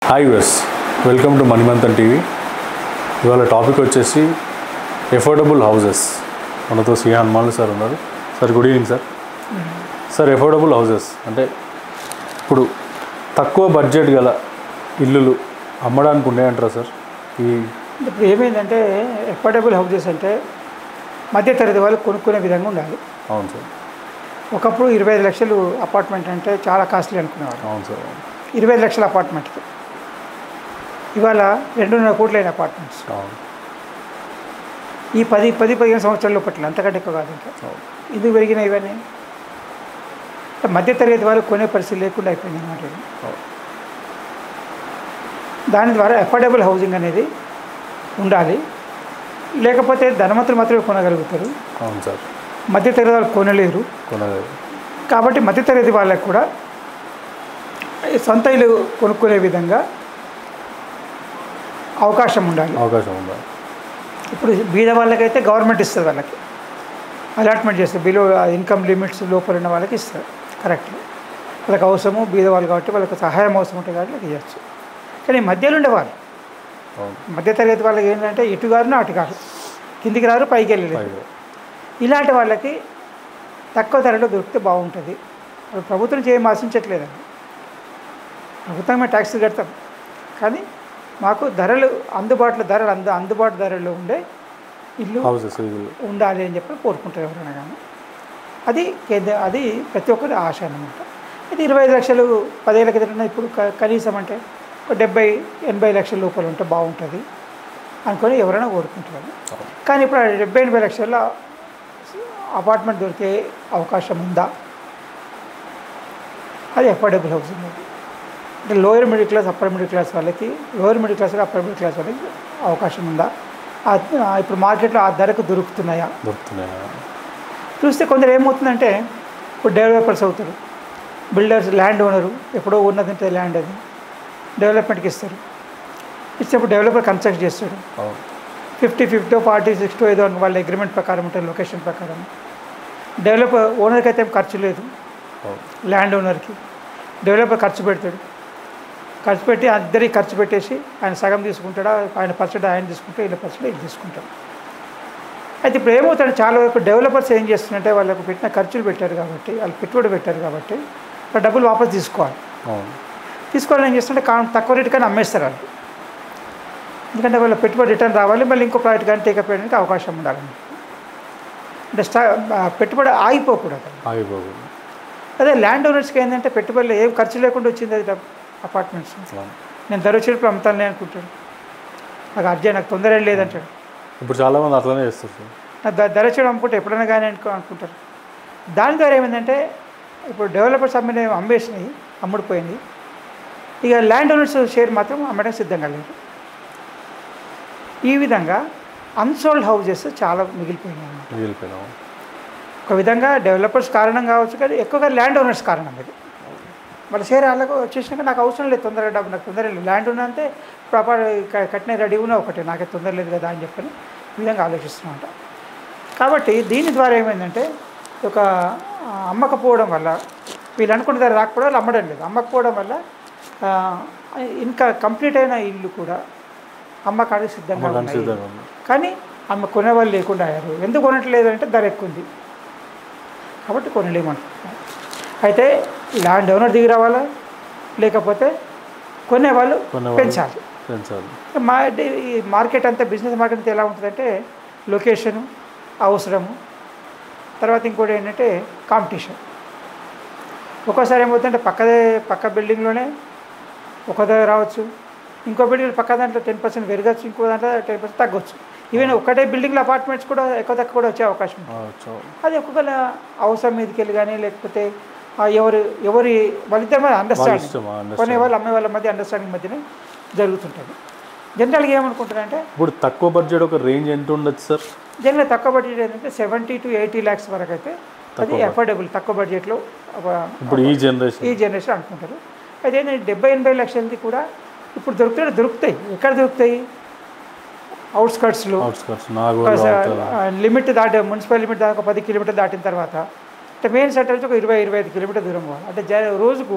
Hi US, welcome to Manimanthan TV. ఇవాళ topic వచ్చేసి affordable houses. మనతో సి హనుమాన్లు సార్ ఉన్నారు. Sir good evening sir. Sir affordable houses అంటే ఇప్పుడు తక్కువ బడ్జెట్ గల ఇల్లులు అమ్మడానికి ఉన్నాయంటారా సార్? ఇప్పుడు ఏమైందంటే ఎఫోర్డబుల్ హౌసెస్ అంటే మధ్యతరగతి వాళ్ళు కొనుక్కునే విధంగా ఉండాలి. అవును సార్. ఒకప్పుడు 25 లక్షలు అపార్ట్మెంట్ అంటే చాలా కాస్ట్లీ అనుకునేవారు. అవును సార్. 25 లక్షల అపార్ట్మెంట్కి ఇవాళ 2.5 కోట్లైన అపార్ట్మెంట్స్. అవును. ఈ 10-15 సంవత్సరాల లోపట్ల అంతకంటే ఎక్కువ కాదు. ఇంకా ఎందుకు పెరిగినాయి ఇవన్నీ? మధ్యతరగతి వాళ్ళు కొనే పరిస్థితి లేకుండా అయిపోయింది అన్నమాట. దాని ద్వారా ఎఫోర్డబుల్ హౌసింగ్ అనేది ఉండాలి. లేకపోతే ధనవంతులు మాత్రమే కొనగలుగుతారు. అవును సార్. మధ్యతరగతి వాళ్ళు కొనలేరు. కాబట్టి మధ్యతరగతి వాళ్ళకు కూడా సొంత ఇల్లు కొనుక్కునే విధంగా అవకాశం ఉండాలి. ఇప్పుడు బీద వాళ్ళకైతే గవర్నమెంట్ ఇస్తుంది, వాళ్ళకి అలాట్మెంట్ చేస్తుంది. బిలో ఇన్కమ్ లిమిట్స్ లోపల ఉన్న వాళ్ళకి ఇస్తారు. కరెక్ట్, వాళ్ళకి అవసరము బీద వాళ్ళు కాబట్టి వాళ్ళకి సహాయం అవసరం ఉంటుంది కాబట్టి వాళ్ళకి ఇవ్వచ్చు. కానీ మధ్యలో ఉండేవాళ్ళు మధ్యతరగతి వాళ్ళకి ఏంటంటే ఇటు గారునో అటు కాదు, కిందికి రారు పైకి వెళ్ళలేదు. ఇలాంటి వాళ్ళకి తక్కువ ధరలో దొరికితే బాగుంటుంది. ప్రభుత్వం ఏం ఆశించట్లేదండి. ప్రభుత్వమే ట్యాక్సులు కడతాం, కానీ మాకు ధరలు అందుబాటు ధరల్లో ఉండే ఇల్లు ఉండాలి అని చెప్పి కోరుకుంటారు ఎవరైనా. కానీ అది ప్రతి ఒక్కరి ఆశ అన్నమాట. ఇది 25 లక్షలు 10 ఏళ్ళ కింద ఇప్పుడు కనీసం అంటే 70-80 లక్షల లోపల ఉంటే బాగుంటుంది అనుకొని ఎవరైనా కోరుకుంటారు. కానీ ఇప్పుడు 70-80 లక్షల అపార్ట్మెంట్ దొరికే అవకాశం ఉందా? అది ఎఫోర్డబుల్ హౌసింగ్. అంటే lower middle class upper middle class వాళ్ళకి, lower middle class upper middle class వాళ్ళకి అవకాశం ఉందా? ఇప్పుడు మార్కెట్లో ఆ ధరకు దొరుకుతున్నాయా? చూస్తే కొందరు ఏమవుతుందంటే ఇప్పుడు డెవలపర్స్ అవుతారు, బిల్డర్స్, ల్యాండ్ ఓనరు ఎప్పుడో ఉన్నదంటే ల్యాండ్ అది డెవలప్మెంట్కి ఇస్తారు. ఇచ్చినప్పుడు డెవలపర్ కన్స్ట్రక్ట్ చేస్తాడు. 50-50 40-60 ఏదో వాళ్ళ అగ్రిమెంట్ ప్రకారం ఉంటుంది, లొకేషన్ ప్రకారం. డెవలపర్ ఓనర్కి అయితే ఖర్చు లేదు, ల్యాండ్ ఓనర్కి. డెవలపర్ ఖర్చు పెడతాడు, ఖర్చు పెట్టి అందరికీ ఖర్చు పెట్టేసి ఆయన సగం తీసుకుంటాడా, ఆయన పర్సెంట్ ఆయన తీసుకుంటే వీళ్ళ పర్సెంట్ ఇది తీసుకుంటాడు. అయితే ఇప్పుడు ఏమవుతాడు, చాలా వరకు డెవలపర్స్ ఏం చేస్తున్నారంటే వాళ్ళకు పెట్టిన ఖర్చులు పెట్టారు కాబట్టి, వాళ్ళు పెట్టుబడి పెట్టారు కాబట్టి వాళ్ళ డబ్బులు వాపస్ తీసుకోవాలని ఏం చేస్తుంటే తక్కువ రేటు కానీ అమ్మేస్తారు వాళ్ళు. ఎందుకంటే వాళ్ళ పెట్టుబడి రిటర్న్ రావాలి, మళ్ళీ ఇంకో ప్రాజెక్ట్ కానీ టేకప్ చేయడానికి అవకాశం ఉండాలి. అంటే పెట్టుబడి ఆగిపోకూడదు. అదే ల్యాండ్ ఓనర్స్కి ఏంటంటే పెట్టుబడిలో ఏం ఖర్చు లేకుండా వచ్చింది అది అపార్ట్మెంట్స్. నేను ధర వచ్చినప్పుడు అమ్ముతానులే అనుకుంటాడు, నాకు అర్జెంట్, నాకు తొందర ఏం లేదంటాడు. ఇప్పుడు చాలామంది అట్లనే చేస్తారు. ధర వచ్చేయడం అనుకుంటే ఎప్పుడైనా కానీ అనుకుంటారు. దాని ద్వారా ఏమైందంటే ఇప్పుడు డెవలపర్స్ అమ్మేసినాయి, అమ్ముడిపోయింది. ఇక ల్యాండ్ ఓనర్స్ షేర్ మాత్రం అమ్మడానికి సిద్ధంగా లేరు. ఈ విధంగా అన్సోల్డ్ హౌజెస్ చాలా మిగిలిపోయినాయి. ఒక విధంగా డెవలపర్స్ కారణం కావచ్చు, కానీ ఎక్కువగా ల్యాండ్ ఓనర్స్ కారణం. ఇది వాళ్ళ షేర్ వాళ్ళకు వచ్చేసినాక నాకు అవసరం లేదు, తొందరగా డబ్బు నాకు తొందర లేదు, ల్యాండ్ ఉన్నా అంతే ప్రాపర్ కట్టిన రెడీ ఉన్నా ఒకటే, నాకే తొందర లేదు కదా అని చెప్పని ఈ విధంగా ఆలోచిస్తున్నమాట. కాబట్టి దీని ద్వారా ఏమైందంటే ఒక అమ్మకపోవడం వల్ల వీళ్ళు అనుకున్న ధర రాకపోవడం వల్ల అమ్మడం లేదు. అమ్మకపోవడం వల్ల ఇంకా కంప్లీట్ అయిన ఇల్లు కూడా అమ్మకానికి సిద్ధంగా ఉన్నాయి, కానీ కొనేవాళ్ళు లేకుండా అయ్యారు. ఎందుకు కొనట్లేదు అంటే ధర ఎక్కువ ఉంది కాబట్టి కొనలేమంటున్నారు. అయితే ల్యాండ్ ఓనర్ దిగి రావాలా, లేకపోతే కొనేవాళ్ళు పెంచాలి. ఈ మార్కెట్ అంతా, బిజినెస్ మార్కెట్ అంతా ఎలా ఉంటుందంటే లొకేషను, అవసరము, తర్వాత ఇంకోటి ఏంటంటే కాంపిటీషన్. ఒక్కోసారి ఏమవుతుందంటే పక్క బిల్డింగ్లోనే ఒక దగ్గర రావచ్చు, ఇంకో బిల్డింగ్ పక్క దాంట్లో 10% పెరగచ్చు, ఇంకో దాంట్లో 10% తగ్గొచ్చు. ఈవెన్ ఒకటే బిల్డింగ్లో అపార్ట్మెంట్స్ కూడా ఎక్కువ తక్కువ కూడా వచ్చే అవకాశం ఉంది. అది ఒక్కొక్కరు అవసరం మీదకి వెళ్ళి కానీ, లేకపోతే ఎవరి వాళ్ళిద్దరి మధ్య అండర్స్టాండింగ్, కొనే వాళ్ళు అమ్మే వాళ్ళ మధ్య అండర్స్టాండింగ్ మధ్యనే జరుగుతుంటుంది. జనరల్గా ఏమనుకుంటారంటే ఇప్పుడు తక్కువ బడ్జెట్ ఒక రేంజ్ ఎంత ఉండొచ్చు సార్? జనరల్గా తక్కువ బడ్జెట్ ఏంటంటే 70-80 lakhs వరకు అయితే అది ఎఫోర్డబుల్, తక్కువ బడ్జెట్లో ఇప్పుడు ఈ జనరేషన్ అనుకుంటారు. అయితే 70-80 లక్షలది కూడా ఇప్పుడు దొరుకుతాయి. ఎక్కడ దొరుకుతాయి? అవుట్స్కట్స్లో, లిమిట్ దాటి, మున్సిపల్ లిమిట్ దాకా 10 కిలోమీటర్లు దాటిన తర్వాత అంటే మెయిన్ సెంటర్ నుంచి ఒక 20-25 కిలోమీటర్ దూరం పోవాలి. అంటే రోజుకు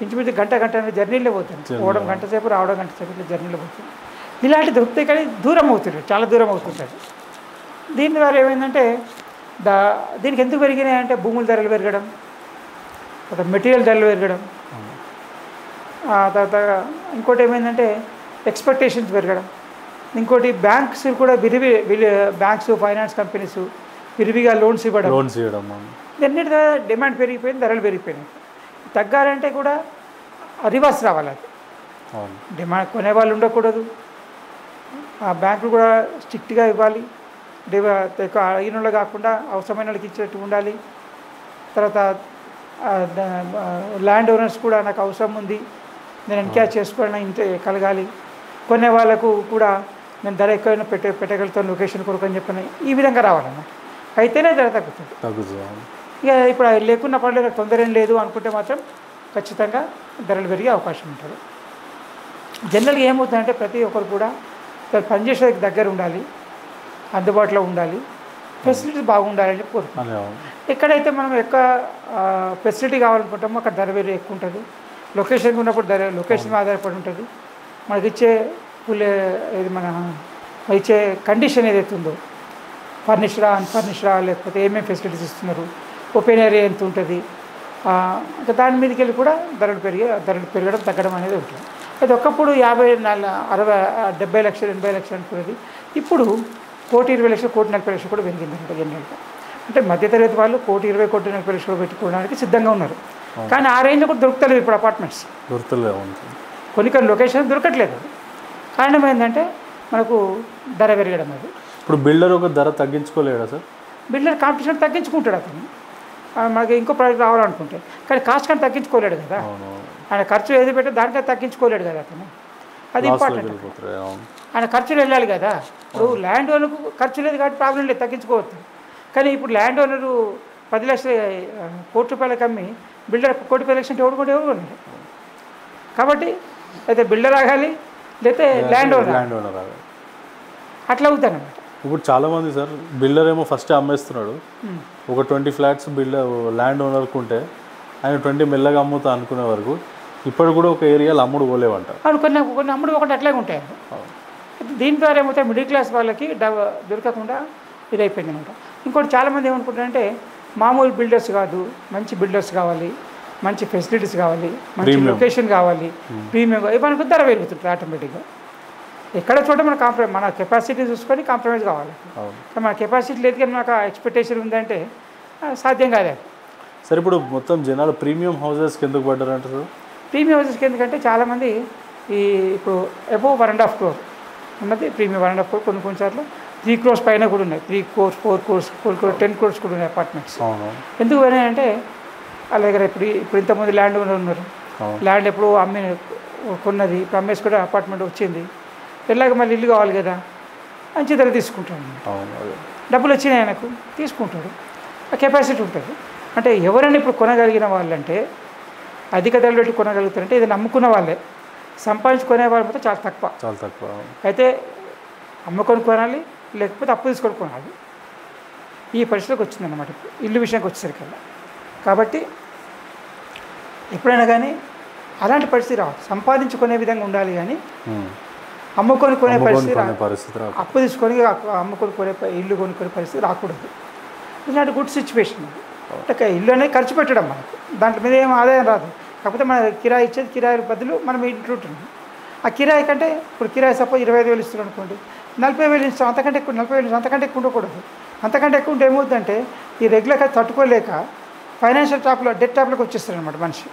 ఇంచుమించు గంట జర్నీలో పోతుంది, పోవడం గంట సేపు, రావడం గంట సేపు, ఇట్లా జర్నీలో పోతుంది. ఇలాంటి దొరుకుతాయి కానీ దూరం అవుతుంది, చాలా దూరం అవుతుంటుంది. దీని ద్వారా ఏమైందంటే దీనికి ఎందుకు పెరిగినాయంటే భూముల ధరలు పెరగడం, తర్వాత మెటీరియల్ ధరలు పెరగడం, తర్వాత ఇంకోటి ఏమైందంటే ఎక్స్పెక్టేషన్స్ పెరగడం, ఇంకోటి బ్యాంక్స్ కూడా బ్యాంక్స్ ఫైనాన్స్ కంపెనీస్ విరివిగా లోన్స్ ఇవ్వడం, అన్నిటి ద్వారా డిమాండ్ పెరిగిపోయింది, ధరలు పెరిగిపోయినాయి. తగ్గాలంటే కూడా రివర్స్ రావాలి. అది డిమాండ్ కొనేవాళ్ళు ఉండకూడదు, ఆ బ్యాంకులు కూడా స్ట్రిక్ట్గా ఇవ్వాలి, అయిన వాళ్ళు కాకుండా అవసరమైన వాళ్ళకి ఇచ్చేట్టు ఉండాలి. తర్వాత ల్యాండ్ ఓనర్స్ కూడా నాకు అవసరం ఉంది, నేను ఎన్క్యాచ్ చేసుకోవాలని ఇంత కలగాలి. కొనే వాళ్ళకు కూడా నేను ధర ఎక్కువైనా పెట్టగలుగుతాను లొకేషన్ కొరకు అని చెప్పని ఈ విధంగా రావాలన్నమాట. అయితేనే ధర తగ్గుతుంది. ఇక ఇప్పుడు లేకున్న పర్లేదు, తొందర ఏం లేదు అనుకుంటే మాత్రం ఖచ్చితంగా ధరలు పెరిగే అవకాశం ఉంటుంది. జనరల్గా ఏమవుతుందంటే ప్రతి ఒక్కరు కూడా పనిచేసే దగ్గర ఉండాలి, అందుబాటులో ఉండాలి, ఫెసిలిటీస్ బాగుండాలని చెప్పి కోరుకుంటాం. ఎక్కడైతే మనం ఎక్కువ ఫెసిలిటీ కావాలనుకుంటామో అక్కడ ధర వేరే ఎక్కువ ఉంటుంది. లొకేషన్ ఉన్నప్పుడు ధర లొకేషన్ మీద ఆధారపడి ఉంటుంది. మనకి ఇచ్చే ఇది మన ఇచ్చే కండిషన్ ఏదైతే ఉందో, ఫర్నిష్డా అన్ఫర్నిష్డా, లేకపోతే ఏమేమి ఫెసిలిటీస్ ఇస్తున్నారు, ఓపెన్ ఏరియా ఎంత ఉంటుంది, ఇంకా దాని మీదకి వెళ్ళి కూడా ధరలు పెరగడం తగ్గడం అనేది ఉంటుంది. అది ఒకప్పుడు 50, 60, 70 లక్షలు 80 లక్షలు అనుకునేది ఇప్పుడు 1,20,00,000, 1,40,00,000 కూడా పెరిగిందంట జనరల్గా. అంటే మధ్యతరగతి వాళ్ళు 1,20,00,000, 1,40,00,000 పెట్టుకోవడానికి సిద్ధంగా ఉన్నారు. కానీ ఆ రేంజ్లో కూడా దొరుకుతలేదు ఇప్పుడు అపార్ట్మెంట్స్, కొన్ని లొకేషన్ దొరకట్లేదు. కారణం ఏంటంటే మనకు ధర పెరగడం. అది ఇప్పుడు బిల్డర్ ఒక ధర తగ్గించుకోలేడా సార్? బిల్డర్ కాంపిటీషన్ తగ్గించుకుంటాడు అతను, మనకి ఇంకో ప్రాజెక్ట్ రావాలనుకుంటే. కానీ కాస్ట్ కానీ తగ్గించుకోలేడు కదా, ఆయన ఖర్చు ఏది పెట్టే దానికన్నా తగ్గించుకోలేడు కదా అతను. అది ఇంపార్టెంట్. ఆయన ఖర్చులు వెళ్ళాలి కదా. ఇప్పుడు ల్యాండ్ ఓనర్కు ఖర్చు లేదు కాబట్టి ప్రాబ్లం లేదు, తగ్గించుకోవచ్చు. కానీ ఇప్పుడు ల్యాండ్ ఓనరు 10 లక్షలు ₹1,00,000 అమ్మి బిల్డర్ 1,10,00,000 ఎవరు కొన్నాడు. కాబట్టి అయితే బిల్డర్ ఆగాలి, లేకపోతే ల్యాండ్ ఓనర్ అట్లా అవుతానమాట. ఇప్పుడు చాలామంది సార్ బిల్డర్ ఏమో ఫస్ట్ అమ్మేస్తున్నాడు, ఒక 20 ఫ్లాట్స్ బిల్డర్ ల్యాండ్ ఓనర్కు ఉంటే ఆయన 20 మెల్లగా అమ్ముతా అనుకునే వరకు ఇప్పుడు కూడా ఒక ఏరియాలో అమ్ముడు పోలేవంట. కొన్ని అమ్ముడు ఒకటి అట్లాగే ఉంటాయి. దీని ద్వారా ఏమవుతాయి, మిడిల్ క్లాస్ వాళ్ళకి దొరకకుండా ఇదైపోయింది అనమాట. ఇంకోటి చాలామంది ఏమనుకుంటారంటే మామూలు బిల్డర్స్ కాదు, మంచి బిల్డర్స్ కావాలి, మంచి ఫెసిలిటీస్ కావాలి, మంచి లొకేషన్ కావాలి, ప్రీమియం ఇవన్నీ ధర పెరుగుతుంది ఆటోమేటిక్గా. ఎక్కడ చోట మన కెపాసిటీ చూసుకొని కాంప్రమైజ్ కావాలి. మన కెపాసిటీ లేదు కానీ నాకు ఎక్స్పెక్టేషన్ ఉందంటే సాధ్యం కాదు. సార్ ఇప్పుడు మొత్తం జనాలు ప్రీమియం హౌసెస్కి ఎందుకు పడ్డారంట సార్? ప్రీమియం హౌసెస్కి ఎందుకంటే చాలామంది ఇప్పుడు అబోవ్ 1.5 crore ఉన్నది ప్రీమియం. 1.5 crore, కొన్ని సార్లు 3 crores పైన కూడా ఉన్నాయి. 3 crores, 4 crores, 10 crores కూడా ఉన్నాయి అపార్ట్మెంట్స్. ఎందుకు పోయినాయంటే వాళ్ళ దగ్గర ఇప్పుడు ఇంతమంది ల్యాండ్ ఓనర్ ఉన్నారు, ల్యాండ్ ఎప్పుడు కొన్నది, ఇప్పుడు అమ్మేసి కూడా అపార్ట్మెంట్ వచ్చింది, వెళ్ళాక మళ్ళీ ఇల్లు కావాలి కదా, మంచి ధర తీసుకుంటాడు. డబ్బులు వచ్చినాయి ఆయనకు, తీసుకుంటాడు. ఆ కెపాసిటీ ఉంటుంది. అంటే ఎవరైనా ఇప్పుడు కొనగలిగిన వాళ్ళంటే, అధిక ధరలు పెట్టి కొనగలుగుతారంటే ఇది నమ్ముకున్న వాళ్ళే. సంపాదించుకునే వాళ్ళు పోతే చాలా తక్కువ. అయితే అమ్ముకొని కొనాలి, లేకపోతే అప్పు తీసుకొని కొనాలి. ఈ పరిస్థితికి వచ్చిందన్నమాట ఇప్పుడు ఇల్లు విషయానికి వచ్చేసరికల్లా. కాబట్టి ఎప్పుడైనా కానీ అలాంటి పరిస్థితి రావాలి. సంపాదించుకునే విధంగా ఉండాలి కానీ అమ్ముకొని కొనే పరిస్థితి, అప్పు తీసుకొని అమ్ముకొని కొనే ఇల్లు కొనుక్కునే పరిస్థితి రాకూడదు. ఇలాంటి గుడ్ సిచ్యువేషన్. అంటే ఇల్లు అనేది ఖర్చు పెట్టడం మనకు, దాంట్లో మీద ఏం ఆదాయం రాదు. కాకపోతే మన కిరాయి ఇచ్చేది, కిరాయి బదులు మనం ఇంట్లో ఉంటున్నాం. ఆ కిరాయి కంటే ఇప్పుడు కిరాయి సపోజ్ 25,000 ఇస్తున్నాం అనుకోండి, 40,000 ఇస్తాం. అంతకంటే ఎక్కువ 40,000, అంతకంటే ఎక్కువ ఉండకూడదు. అంతకంటే ఎక్కువ ఉంటే ఏమవుతుందంటే ఈ రెగ్యులర్గా తట్టుకోలేక ఫైనాన్షియల్ డెట్ ట్రాప్లోకి వచ్చేస్తారు అనమాట మనిషి.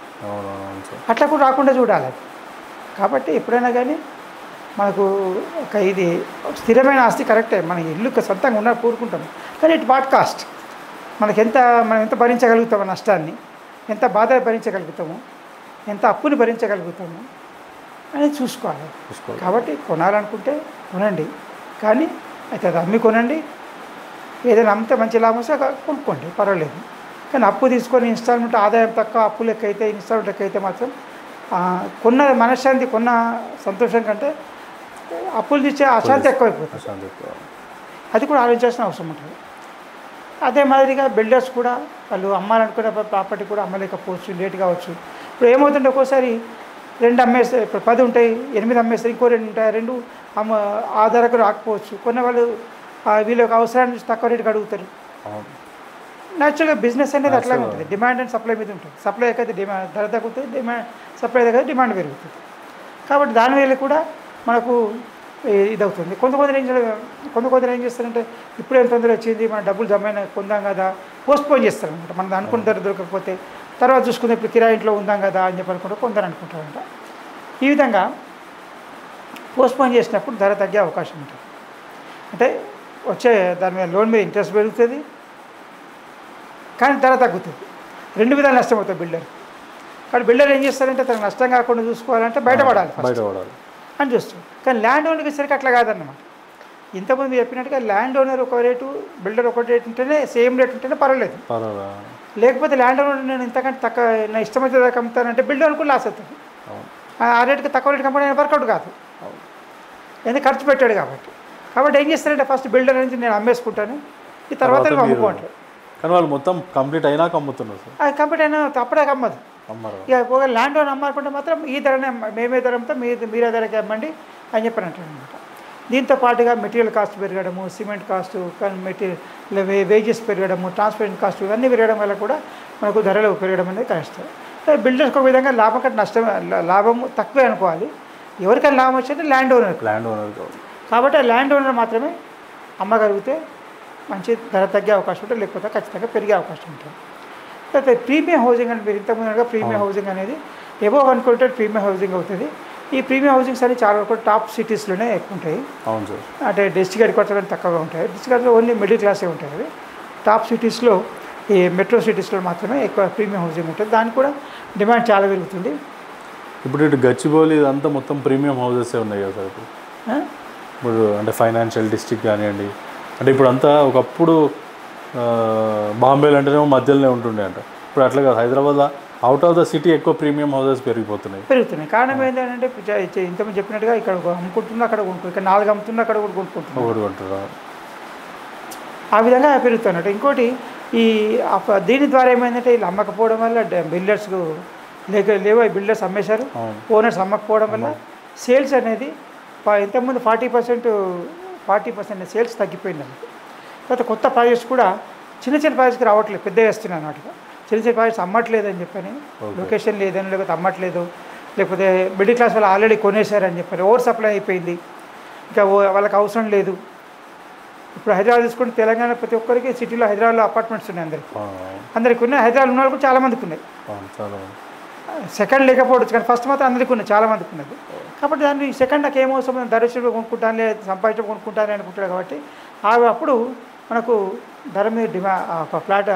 అట్లా కూడా రాకుండా చూడాలి. కాబట్టి ఎప్పుడైనా కానీ మనకు ఇది స్థిరమైన ఆస్తి కరెక్టే, మన ఇల్లు సొంతంగా ఉన్న కూరుకుంటాం. కానీ ఇట్ వాట్ కాస్ట్, మనం ఎంత భరించగలుగుతామో నష్టాన్ని, ఎంత బాధ భరించగలుగుతాము, ఎంత అప్పుని భరించగలుగుతాము అనేది చూసుకోవాలి. కాబట్టి కొనాలనుకుంటే కొనండి, కానీ అయితే అది అమ్మి కొనండి. ఏదైనా అమ్మితే మంచి లాభం వస్తే కొనుక్కోండి, పర్వాలేదు. కానీ అప్పు తీసుకొని ఇన్స్టాల్మెంట్ ఆదాయం తక్కువ, అప్పు లెక్క అయితే, ఇన్స్టాల్మెంట్ లెక్క అయితే మాత్రం కొన్న మనశ్శాంతి, కొన్న సంతోషం కంటే అప్పులు తెచ్చే అశాంతి ఎక్కువైపోతుంది. అది కూడా ఆలోచించాల్సిన అవసరం ఉంటుంది. అదే మాదిరిగా బిల్డర్స్ కూడా వాళ్ళు అమ్మాలనుకునే ప్రాపర్టీ కూడా అమ్మలేకపోవచ్చు, లేట్ కావచ్చు. ఇప్పుడు ఏమవుతుంటే ఒక్కోసారి 2 అమ్మేస్తే, ఇప్పుడు 10 ఉంటాయి, 8 అమ్మేస్తే ఇంకో 2 ఉంటాయి, 2 ఆ ధరకు రాకపోవచ్చు. కొన్ని వాళ్ళు వీళ్ళకి అవసరాన్ని చూసి తక్కువ రేటుకి అడుగుతారు. న్యాచురల్గా బిజినెస్ అనేది అట్లాగే ఉంటుంది, డిమాండ్ అండ్ సప్లై మీద ఉంటుంది. సప్లై అయితే ధర తగ్గుతుంది, సప్లై దగ్గర డిమాండ్ పెరుగుతుంది. కాబట్టి దానివల్ల కూడా మనకు ఇదవుతుంది. కొంతమంది ఏం చేస్తారంటే ఇప్పుడు ఏం తొందర వచ్చింది, మన డబ్బులు జమైన కొందాం కదా, పోస్ట్పోన్ చేస్తారనమాట. మనం అనుకున్న ధర దొరకకపోతే తర్వాత చూసుకుంటే ఇప్పుడు కిరాయి ఇంట్లో ఉందాం కదా అని చెప్పి అనుకుంటే కొందరు అనుకుంటారంట. ఈ విధంగా పోస్ట్పోన్ చేసినప్పుడు ధర తగ్గే అవకాశం ఉంటుంది. అంటే వచ్చే దాని మీద లోన్ మీద ఇంట్రెస్ట్ పెరుగుతుంది, కానీ ధర తగ్గుతుంది. 2 విధాలు నష్టం అవుతుంది బిల్డర్. కాబట్టి బిల్డర్ ఏం చేస్తారంటే తనకు నష్టం కాకుండా చూసుకోవాలంటే బయటపడాలి అని చూస్తాం. కానీ ల్యాండ్ ఓనర్కి సరికి అట్లా కాదన్నమాట. ఇంతకుముందు చెప్పినట్టుగా ల్యాండ్ ఓనర్ ఒక రేటు, బిల్డర్ ఒక రేటు ఉంటేనే, సేమ్ రేట్ ఉంటేనే పర్వాలేదు. లేకపోతే ల్యాండ్ ఓనర్ నేను ఇంతకంటే తక్కువ నా ఇష్టమైతే దాకా అమ్ముతానంటే బిల్డర్కు లాస్ అవుతుంది. ఆ రేటుకి తక్కువ రేటుకి అమ్మడం వర్కౌట్ కాదు, ఎందుకు ఖర్చు పెట్టాడు కాబట్టి ఏం చేస్తారంటే ఫస్ట్ బిల్డర్ నుంచి నేను అమ్మేసుకుంటాను, ఈ తర్వాత నువ్వు అమ్ముకుంటాను. కానీ వాళ్ళు మొత్తం కంప్లీట్ అయినాక అమ్ముతున్నారు సార్. అది కంప్లీట్ అయినా అప్పుడే అమ్మదు. ఇక ఒక ల్యాండ్ ఓనర్ అమ్మాలనుకుంటే మాత్రం ఈ ధరనే, మేమే ధర అమ్ముతాం, మీరే ధరకి అమ్మండి అని చెప్పని అంటారు అనమాట. దీంతో పాటుగా మెటీరియల్ కాస్ట్ పెరగడము, సిమెంట్ కాస్టు, మెటీరియల్ వేజెస్ పెరగడము, ట్రాన్స్పోర్టేషన్ కాస్ట్ ఇవన్నీ పెరగడం వల్ల కూడా మనకు ధరలు పెరగడం అనేది కష్టం. బిల్డర్స్కి ఒక విధంగా లాభం కంటే నష్టం, లాభము తక్కువే అనుకోవాలి. ఎవరికైనా లాభం వచ్చేది ల్యాండ్ ఓనర్. కాబట్టి ఆ ల్యాండ్ ఓనర్ మాత్రమే అమ్మగలిగితే మంచి ధర తగ్గే అవకాశం ఉంటుంది, లేకపోతే ఖచ్చితంగా పెరిగే అవకాశం ఉంటుంది. అయితే ప్రీమియం హౌసింగ్ అని మీరు ఇంతకుముందుగా ప్రీమియం హౌసింగ్ అనేది ఎబోవ్ అనుకుంటే ప్రీమియం హౌసింగ్ అవుతుంది. ఈ ప్రీమియం హౌసింగ్స్ అని చాలా వరకు టాప్ సిటీస్లోనే ఎక్కువ ఉంటాయి. అవును సార్. అంటే డిస్ట్రిక్ట్ హెడ్ క్వార్టర్ అని తక్కువగా ఉంటాయి. డిస్ట్రిక్ట్ ఓన్లీ మిడిల్ క్లాసే ఉంటాయి. అవి టాప్ సిటీస్లో, ఈ మెట్రో సిటీస్లో మాత్రమే ఎక్కువ ప్రీమియం హౌసింగ్ ఉంటుంది. దానికి కూడా డిమాండ్ చాలా పెరుగుతుంది. ఇప్పుడు ఇటు గచ్చిబౌలి ఇదంతా మొత్తం ప్రీమియం హౌసెస్ ఉన్నాయి కదా సార్. ఇప్పుడు అంటే ఫైనాన్షియల్ డిస్ట్రిక్ట్ కానివ్వండి, అంటే ఇప్పుడు అంతా ఒకప్పుడు బాంబేలో అంటేనేమో మధ్యలోనే ఉంటుండే అంట. ఇప్పుడు అట్లా కాదు, హైదరాబాద్లో అవుట్ ఆఫ్ ద సిటీ ఎక్కువ ప్రీమియం హౌసెస్ పెరుగుతున్నాయి. కారణం ఏంటంటే ఇంతకుముందు చెప్పినట్టుగా ఇక్కడ అమ్ముకుంటున్నా అక్కడ కొనుక్కుంటున్నా, ఇక్కడ 4 అమ్ముతున్నా అక్కడ కూడా కొనుక్కుంటున్నారు. ఆ విధంగా పెరుగుతున్నట్టు. ఇంకోటి దీని ద్వారా ఏమైందంటే వీళ్ళు అమ్మకపోవడం వల్ల బిల్డర్స్కు లేవో బిల్డర్స్ అమ్మేశారు, ఓనర్స్ అమ్మకపోవడం వల్ల సేల్స్ అనేది ఇంతకుముందు 40% సేల్స్ తగ్గిపోయిందండి. తర్వాత కొత్త ప్రాజెక్ట్స్ కూడా చిన్న ప్రాజెక్ట్స్కి రావట్లేదు, పెద్ద వేస్తున్నాయి అన్నట్టుగా. చిన్న ప్రాజెక్ట్స్ అమ్మట్లేదని చెప్పని, లొకేషన్ లేదని, లేకపోతే అమ్మట్లేదు, లేకపోతే మిడిల్ క్లాస్ వాళ్ళు ఆల్రెడీ కొనేశారని చెప్పని, ఓవర్ సప్లై అయిపోయింది, ఇంకా వాళ్ళకి అవసరం లేదు. ఇప్పుడు హైదరాబాద్ తీసుకుంటే తెలంగాణ ప్రతి ఒక్కరికి సిటీలో హైదరాబాద్లో అపార్ట్మెంట్స్ ఉన్నాయి, అందరికి ఉన్నాయి. హైదరాబాద్ ఉన్న వాళ్ళు కూడా చాలామందికి ఉన్నాయి. సెకండ్ లేకపోవచ్చు, కానీ ఫస్ట్ మాత్రం అందరికీ ఉన్నాయి, చాలామందికి ఉన్నది. కాబట్టి దాన్ని సెకండ్ నాకు ఏమవసరం, ధరచుడు కొనుక్కుంటాను, లేదా సంపాదించడం కొనుక్కుంటాను అనుకుంటాడు. కాబట్టి అప్పుడు మనకు ధర మీద ఒక ఫ్లాట్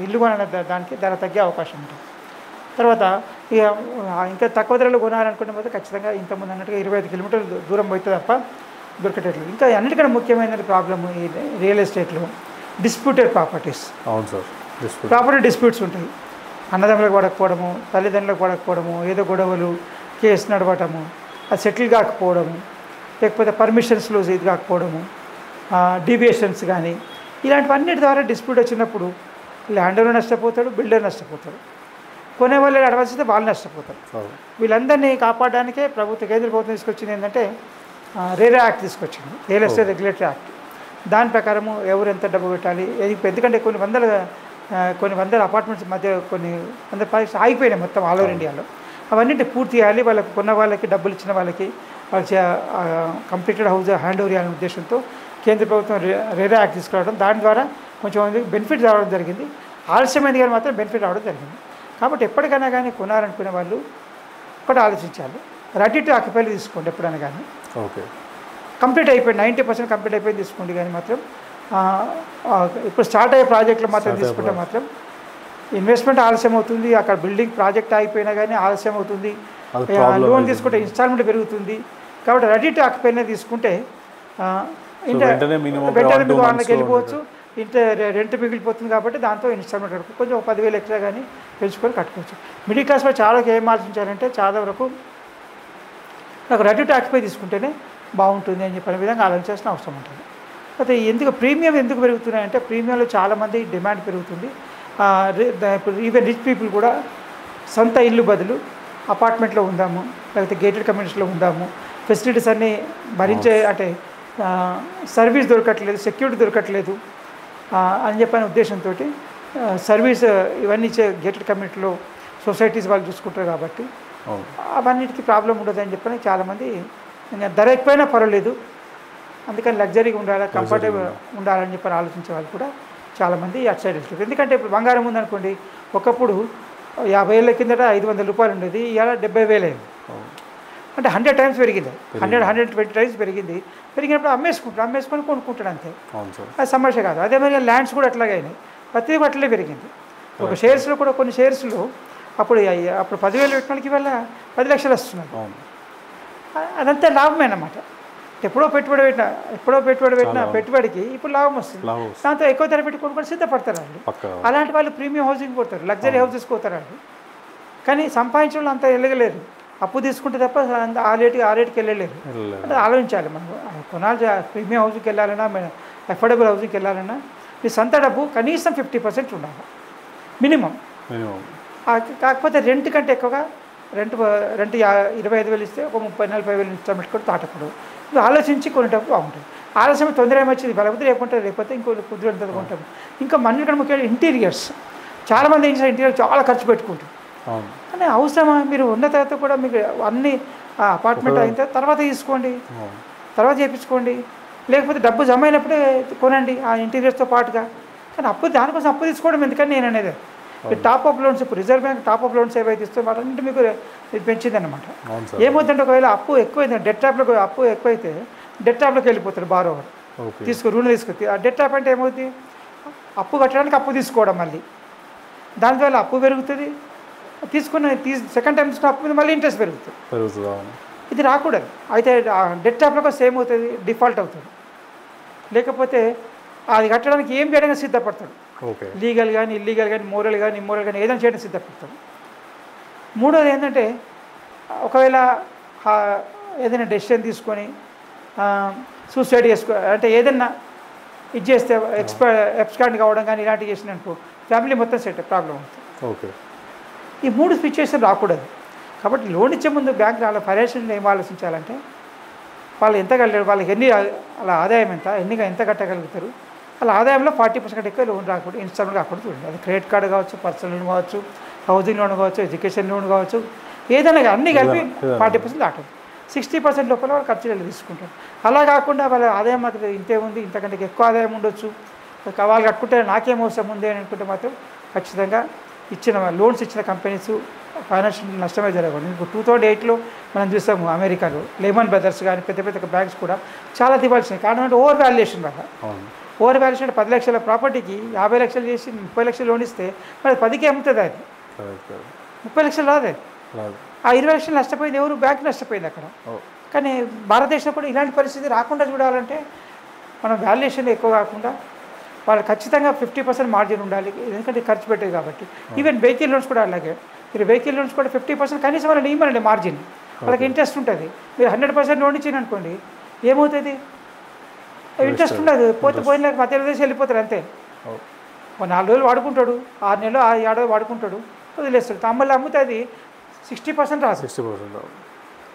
ఇల్లు కొనే దానికి ధర తగ్గే అవకాశం ఉంటుంది. తర్వాత ఇక ఇంకా తక్కువ ధరలో కొనాలనుకునే పోతే ఖచ్చితంగా ఇంతకుముందు అన్నట్టుగా 25 కిలోమీటర్లు దూరం పోతే తప్ప దొరికేటట్లు. ఇంకా అన్నిటికన్నా ముఖ్యమైన ప్రాబ్లమ్ ఈ రియల్ ఎస్టేట్లో డిస్ప్యూటెడ్ ప్రాపర్టీస్. అవును సార్, ప్రాపర్టీ డిస్ప్యూట్స్ ఉంటాయి. అన్నదమ్ములకు పడకపోవడము, తల్లిదండ్రులకు పడకపోవడము, ఏదో గొడవలు, కేసు నడవటము, అది సెటిల్ కాకపోవడము, లేకపోతే పర్మిషన్స్లో ఇది కాకపోవడము, డీవియేషన్స్ కానీ ఇలాంటివన్నిటి ద్వారా డిస్ప్యూట్ వచ్చినప్పుడు ల్యాండ్ ఓనర్ నష్టపోతాడు, బిల్డర్ నష్టపోతాడు, కొనే వాళ్ళు అడ్వాన్స్ ఇస్తే వాళ్ళు నష్టపోతారు. వీళ్ళందరినీ కాపాడడానికే కేంద్ర ప్రభుత్వం తీసుకొచ్చింది ఏంటంటే రేరా యాక్ట్ తీసుకొచ్చింది, రియల్ ఎస్టేట్ రెగ్యులేటరీ యాక్ట్. దాని ప్రకారము ఎవరు ఎంత డబ్బు పెట్టాలి, ఎందుకంటే కొన్ని వందల అపార్ట్మెంట్స్ మధ్య కొన్ని వందల ప్రాజెక్ట్స్ ఆగిపోయినాయి మొత్తం ఆల్ ఓవర్ ఇండియాలో. అవన్నీ పూర్తి చేయాలి, వాళ్ళకి కొన్న వాళ్ళకి డబ్బులు ఇచ్చిన వాళ్ళకి కంప్లీటెడ్ హౌస్ హ్యాండ్ ఓవర్ చేయాలనే ఉద్దేశంతో కేంద్ర ప్రభుత్వం రేరా యాక్ట్ తీసుకురావడం, దాని ద్వారా కొంచెం మందికి బెనిఫిట్ రావడం జరిగింది. ఆలస్యమైంది కానీ మాత్రం బెనిఫిట్ రావడం జరిగింది. కాబట్టి ఎప్పటికైనా కానీ కొనాలనుకునే వాళ్ళు ఒకటి ఆలోచించాలి, రెడీ టు ఆక్యుపై తీసుకోండి. ఎప్పుడైనా కానీ ఓకే కంప్లీట్ అయిపోయింది, 90% కంప్లీట్ అయిపోయింది తీసుకోండి. కానీ మాత్రం ఇప్పుడు స్టార్ట్ అయ్యే ప్రాజెక్టులు మాత్రం తీసుకుంటే మాత్రం ఇన్వెస్ట్మెంట్ ఆలస్యం అవుతుంది, అక్కడ బిల్డింగ్ ప్రాజెక్ట్ అయిపోయినా కానీ ఆలస్యం అవుతుంది, లోన్ తీసుకుంటే ఇన్స్టాల్మెంట్ పెరుగుతుంది. కాబట్టి రెడీ టు ఆక్యుపైనే తీసుకుంటే వెంటనే మీకు వాళ్ళకి వెళ్ళిపోవచ్చు, రెంట్ మిగిలిపోతుంది. కాబట్టి దాంతో ఇన్స్టాల్మెంట్ కట్టుకో కొంచెం 10,000 ఎక్స్ట్రా కానీ పెంచుకొని కట్టుకోవచ్చు. మిడిల్ క్లాస్ వాళ్ళు చాలా ఏం ఆలోచించారంటే చాలా వరకు నాకు రెడీ టు ఆక్యుపై తీసుకుంటేనే బాగుంటుంది అని చెప్పిన విధంగా ఆలోచించాల్సిన అవసరం ఉంటుంది. అయితే ప్రీమియం ఎందుకు పెరుగుతున్నాయంటే ప్రీమియంలో చాలామంది డిమాండ్ పెరుగుతుంది. ఇప్పుడు ఈవెన్ రిచ్ పీపుల్ కూడా సొంత ఇల్లు బదులు అపార్ట్మెంట్లో ఉందాము, లేకపోతే గేటెడ్ కమ్యూనిటీస్లో ఉందాము, ఫెసిలిటీస్ అన్నీ భరించే అంటే సర్వీస్ దొరకట్లేదు, సెక్యూరిటీ దొరకట్లేదు అని చెప్పని ఉద్దేశంతో సర్వీస్ ఇవన్నీ ఇచ్చే గేటెడ్ కమ్యూనిటీలో సొసైటీస్ వాళ్ళు చూసుకుంటారు కాబట్టి అవన్నిటికీ ప్రాబ్లం ఉండదని చెప్పని చాలామంది ఇంకా ధర ఎక్కువైనా పర్వాలేదు, అందుకని లగ్జరీగా ఉండాలి, కంఫర్టబుల్ ఉండాలని చెప్పని ఆలోచించే వాళ్ళు కూడా చాలామంది అటు సైడ్ వెళ్తారు. ఎందుకంటే ఇప్పుడు బంగారం ఉందనుకోండి, ఒకప్పుడు 50 ఏళ్ళ కిందట 500 రూపాయలు ఉండేది, ఇవాళ 70,000 అయింది. అంటే 100 టైమ్స్ పెరిగింది, 120 టైమ్స్ పెరిగింది. పెరిగినప్పుడు అమ్మేసుకొని కొనుక్కుంటాడు అంతే, అది సమస్య కాదు. అదే మరి ల్యాండ్స్ కూడా అట్లాగే అయినాయి, ప్రతిదీ అట్లే పెరిగింది. ఒక షేర్స్లో కూడా కొన్ని షేర్స్లో అప్పుడు 10,000 పెట్టిన వాళ్ళకి ఇవాళ 10 లక్షలు వస్తున్నాయి. అదంతా లాభమే అన్నమాట. ఎప్పుడో పెట్టుబడి పెట్టిన పెట్టుబడికి ఇప్పుడు లాభం వస్తుంది, దాంతో ఎక్కువ ధర పెట్టి కొనుక్కొని సిద్ధపడతారు వాళ్ళు. అలాంటి వాళ్ళు ప్రీమియం హౌసింగ్ పోతారు, లగ్జరీ హౌసెస్ పోతారు వాళ్ళు. కానీ సంపాదించిన వాళ్ళు అంత వెళ్ళగలేరు, అప్పు తీసుకుంటే తప్ప ఆ రేటుకి వెళ్ళలేరు. అంటే ఆలోచించాలి మనం, కొనాలి. ప్రీమియం హౌసింగ్కి వెళ్ళాలన్నా, అఫోర్డబుల్ హౌసింగ్కి వెళ్ళాలన్నా మీ సొంత డబ్బు కనీసం 50% ఉండాలి మినిమం. కాకపోతే రెంట్ కంటే ఎక్కువగా రెంట్ 25,000 ఇస్తే ఒక 30,000-40,000 ఇన్స్టాల్మెంట్ కూడా తాటకూడదు. ఇది ఆలోచించి కొనేటప్పుడు బాగుంటుంది. ఆలస్యం తొందర ఏమొచ్చింది, లేకపోతే ఇంకో కుదిరేంత కొంటాం. ఇంకా మన ఇక్కడ ముఖ్యంగా ఇంటీరియర్స్, చాలామంది ఏం చేస్తారు, ఇంటీరియర్ చాలా ఖర్చు పెట్టుకుంటారు. కానీ అవసరమా? మీరు ఉన్న తర్వాత కూడా మీకు అన్ని అపార్ట్మెంట్ అయిన తర్వాత తీసుకోండి, తర్వాత చేయించుకోండి, లేకపోతే డబ్బు జమ అయినప్పుడే కొనండి ఆ ఇంటీరియర్స్తో పాటుగా. కానీ దానికోసం అప్పు తీసుకోవడం ఎందుకని నేను అనేది. టాప్ అప్ లోన్స్, ఇప్పుడు reserve bank top up loans ఏవైతే ఇస్తే వాటన్నింటి మీకు ఇది పెంచిందనమాట. ఏమవుతుందంటే ఒకవేళ అప్పు ఎక్కువైంది, డెట్ ట్రాప్లో అప్పు ఎక్కువైతే డెట్ ట్రాప్లోకి వెళ్ళిపోతాడు బారోవర్, రుణం తీసుకొచ్చి. ఆ డెట్ ట్రాప్ అంటే ఏమవుతుంది, అప్పు కట్టడానికి అప్పు తీసుకోవడం, మళ్ళీ దానివల్ల అప్పు పెరుగుతుంది, సెకండ్ టైం తీసుకున్న అప్పు మీద మళ్ళీ ఇంట్రెస్ట్ పెరుగుతుంది. ఇది రాకూడదు. అయితే డెట్ ట్రాప్లో సేమ్ అవుతుంది, డిఫాల్ట్ అవుతుంది. లేకపోతే అది కట్టడానికి ఏం చేయడానికి సిద్ధపడతాడు, లీగల్ కానీ ఇల్లీగల్ కానీ మోరల్ కానీ ఇమ్మోరల్ కానీ ఏదైనా చేయడానికి సిద్ధపడతాడు. మూడోది ఏంటంటే, ఒకవేళ ఏదైనా డెసిషన్ తీసుకొని సూసైడ్ అంటే ఏదైనా ఇది చేస్తే ఎక్స్పాండ్ కావడం కానీ ఇలాంటివి చేసినప్పుడు ఫ్యామిలీ మొత్తం సెట్ ప్రాబ్లం అవుతుంది. ఈ 3 సిచ్యువేషన్ రాకూడదు. కాబట్టి లోన్ ఇచ్చే ముందు బ్యాంక్ వాళ్ళ ఫైనాన్షియల్ ఏం ఆలోచించాలంటే, వాళ్ళు ఎంత కట్టలేరు, వాళ్ళకి అలా ఆదాయం ఎంత కట్టగలుగుతారు, వాళ్ళ ఆదాయంలో 40% ఎక్కువ లోన్ రాకూడదు, ఇన్స్టాల్మెంట్ కాకూడదు చూడండి. అది క్రెడిట్ కార్డు కావచ్చు, పర్సనల్ లోన్ కావచ్చు, హౌసింగ్ లోన్ కావచ్చు, ఎడ్యుకేషన్ లోన్ కావచ్చు, ఏదైనా అన్నీ కలిపి 40% దాటదు. 60% లోపల వాళ్ళు ఖర్చులు తీసుకుంటారు. అలా కాకుండా వాళ్ళ ఆదాయం మాత్రం ఇంతే ఉంది, ఇంతకంటే ఎక్కువ ఆదాయం ఉండొచ్చు, వాళ్ళు కట్టుకుంటే నాకేం అవసరం ఉంది అని అనుకుంటే మాత్రం ఖచ్చితంగా లోన్స్ ఇచ్చిన కంపెనీస్ ఫైనాన్షియల్ నష్టమే జరగకూడదు. ఇప్పుడు 2008లో మనం చూసాము అమెరికాలో లెమన్ బ్రదర్స్ కానీ పెద్ద బ్యాంక్స్ కూడా చాలా దివాల్సినాయి. కారణం అంటే ఓవర్ వాల్యుయేషన్ వల్ల. ఓవర్ వాల్యుయేషన్ 10 లక్షల ప్రాపర్టీకి 50 లక్షలు చేసి 30 లక్షలు లోన్ ఇస్తే మరి 10కి అమ్ముతుంది, అది 30 లక్షలు రాదు. ఆ 20 లక్షలు నష్టపోయింది ఎవరు? బ్యాంక్ నష్టపోయింది అక్కడ. కానీ భారతదేశంలో కూడా ఇలాంటి పరిస్థితి రాకుండా చూడాలంటే మనం వాల్యుయేషన్ ఎక్కువ కాకుండా వాళ్ళు ఖచ్చితంగా 50% మార్జిన్ ఉండాలి, ఎందుకంటే ఖర్చు పెట్టేది కాబట్టి. ఈవెన్ వెహికల్ లోన్స్ కూడా అలాగే. మీరు వెహికల్ లోన్స్ కూడా 50% కనీసం వాళ్ళని ఇవ్వమండి మార్జిన్, వాళ్ళకి ఇంట్రెస్ట్ ఉంటుంది. మీరు 100% లోన్ ఇచ్చింది అనుకోండి, ఏమవుతుంది, ఇంట్రెస్ట్ ఉండదు, పోయిన మధ్య దేశం వెళ్ళిపోతారు అంతే. 4 రోజులు వాడుకుంటాడు, 6 నెలలు 7 ఏడాది వాడుకుంటాడు, వదిలేస్తాడు. తమ్మల్ని అమ్మితే అది 60% రాదు.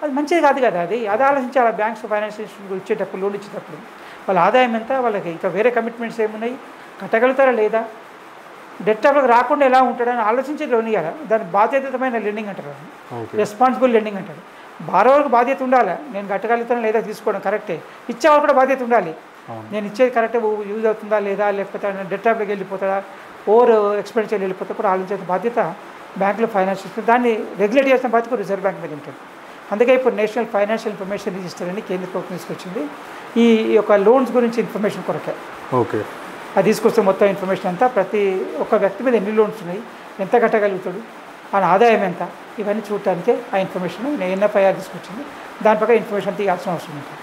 అది మంచిది కాదు కదా. అది ఆలోచించాలి బ్యాంక్స్ ఫైనాన్షియల్ ఇన్స్టిట్యూట్ ఇచ్చేటప్పుడు, లోన్ ఇచ్చేటప్పుడు వాళ్ళ ఆదాయం ఎంత, వాళ్ళకి ఇంకా వేరే కమిట్మెంట్స్ ఏమున్నాయి, కట్టగలుగుతారా లేదా, డెట్ ట్రాప్లోకి రాకుండా ఎలా ఉంటాడని ఆలోచించి లోన్ ఇవ్వాలి. దాన్ని బాధ్యతమైన లెండింగ్ అంటారు, రెస్పాన్సిబుల్ లెండింగ్ అంటారు. బారోవర్కి బాధ్యత ఉండాలి, నేను కట్టగలుగుతాను లేదా తీసుకోవడం కరెక్టే, ఇచ్చేవాళ్ళు కూడా బాధ్యత ఉండాలి, నేను ఇచ్చేది కరెక్టే యూజ్ అవుతుందా లేదా, లేకపోతే డెట్ ట్రాప్లోకి వెళ్ళిపోతుందా, ఓవర్ ఎక్స్పెండిచర్ వెళ్ళిపోతే కూడా ఆలోచించిన బాధ్యత బ్యాంకులో ఫైనాన్షియల్ దాన్ని రెగ్యులేట్ చేసిన బాధ్యత రిజర్వ్ బ్యాంక్ మీద ఉంటుంది. అందుకే ఇప్పుడు నేషనల్ ఫైనాన్షియల్ ఇన్ఫర్మేషన్ రిజిస్టర్ అని కేంద్ర ప్రభుత్వం తీసుకొచ్చింది ఈ యొక్క లోన్స్ గురించి ఇన్ఫర్మేషన్ కొరకే. అది తీసుకొస్తే మొత్తం ఇన్ఫర్మేషన్ అంతా ప్రతి ఒక్క వ్యక్తి మీద ఎన్ని లోన్స్ ఉన్నాయి, ఎంత కట్టగలుగుతాడు, ఆయన ఆదాయం ఎంత, ఇవన్నీ చూడటానికే ఆ ఇన్ఫర్మేషన్ ఎన్ఎఫ్ఐఆర్ తీసుకొచ్చింది. దాని ప్రకారం ఇన్ఫర్మేషన్ తీయాల్సిన అవసరం ఉంటుంది.